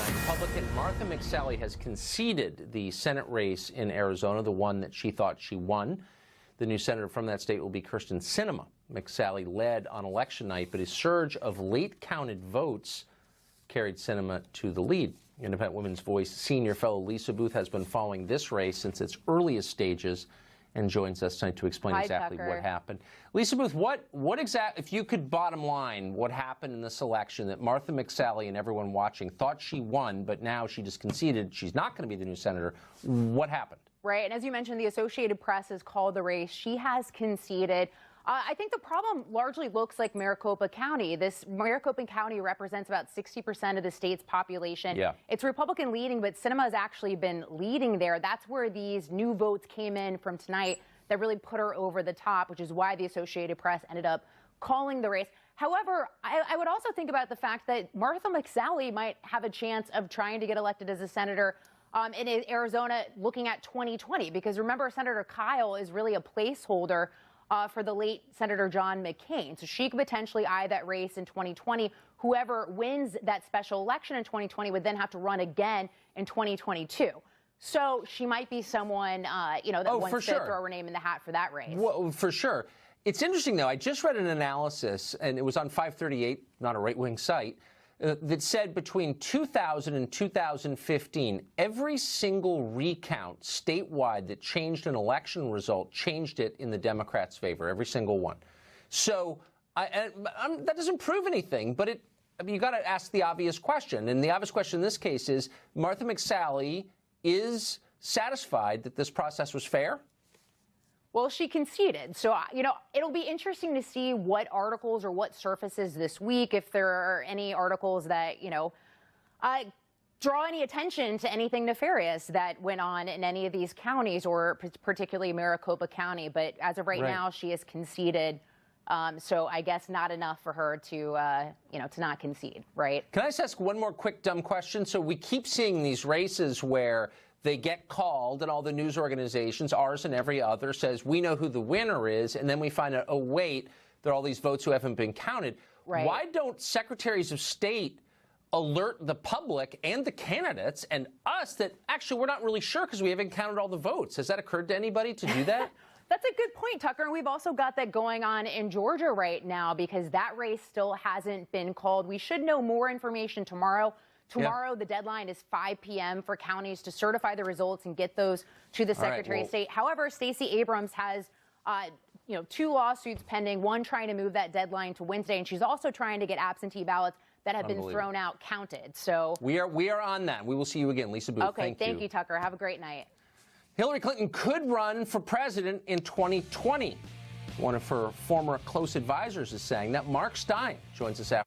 tonight. Republican Martha McSally has conceded the Senate race in Arizona, the one that she thought she won. The new senator from that state will be Sinema. McSally led on election night, but his surge of late-counted votes carried Sinema to the lead. Independent Women's Voice senior fellow Lisa Booth has been following this race since its earliest stages and joins us tonight to explain exactly what happened. Lisa Booth, what exactly, if you could bottom line what happened in this election that Martha McSally and everyone watching thought she won, but now she just conceded she's not going to be the new senator, what happened? Right, and as you mentioned, the Associated Press has called the race. She has conceded. I think the problem largely looks like Maricopa County. This Maricopa County represents about 60% of the state's population. Yeah. It's Republican leading, but Sinema has actually been leading there. That's where these new votes came in from tonight that really put her over the top, which is why the Associated Press ended up calling the race. However, I would also think about the fact that Martha McSally might have a chance of trying to get elected as a senator in Arizona looking at 2020, because remember, Senator Kyle is really a placeholder for the late Senator John McCain. So she could potentially eye that race in 2020. Whoever wins that special election in 2020 would then have to run again in 2022. So she might be someone, that wants to throw her name in the hat for that race. Well, for sure. It's interesting, though. I just read an analysis, and it was on 538, not a right-wing site, that said between 2000 and 2015, every single recount statewide that changed an election result changed it in the Democrats' favor, every single one. So that doesn't prove anything, but you got to ask the obvious question. And the obvious question in this case is, Martha McSally is satisfied that this process was fair? Well, she conceded. So, it'll be interesting to see what articles or what surfaces this week, if there are any articles that, draw any attention to anything nefarious that went on in any of these counties, or particularly Maricopa County. But as of right now, she has conceded. So I guess not enough for her to not concede, right? Can I just ask one more quick dumb question? So we keep seeing these races where they get called and all the news organizations, ours and every other, says we know who the winner is, and then we find out, oh, wait, there are all these votes who haven't been counted. Right. Why don't secretaries of state alert the public and the candidates and us that actually we're not really sure because we haven't counted all the votes? Has that occurred to anybody to do that? That's a good point, Tucker. And we've also got that going on in Georgia right now, because that race still hasn't been called. We should know more information tomorrow. Tomorrow, the deadline is 5 p.m. for counties to certify the results and get those to the Secretary of State. However, Stacey Abrams has, 2 lawsuits pending, one trying to move that deadline to Wednesday, and she's also trying to get absentee ballots that have been thrown out counted. So we are on that. We will see you again, Lisa Booth. Okay, thank you, Tucker. Have a great night. Hillary Clinton could run for president in 2020. One of her former close advisors is saying that. Mark Stein joins us after.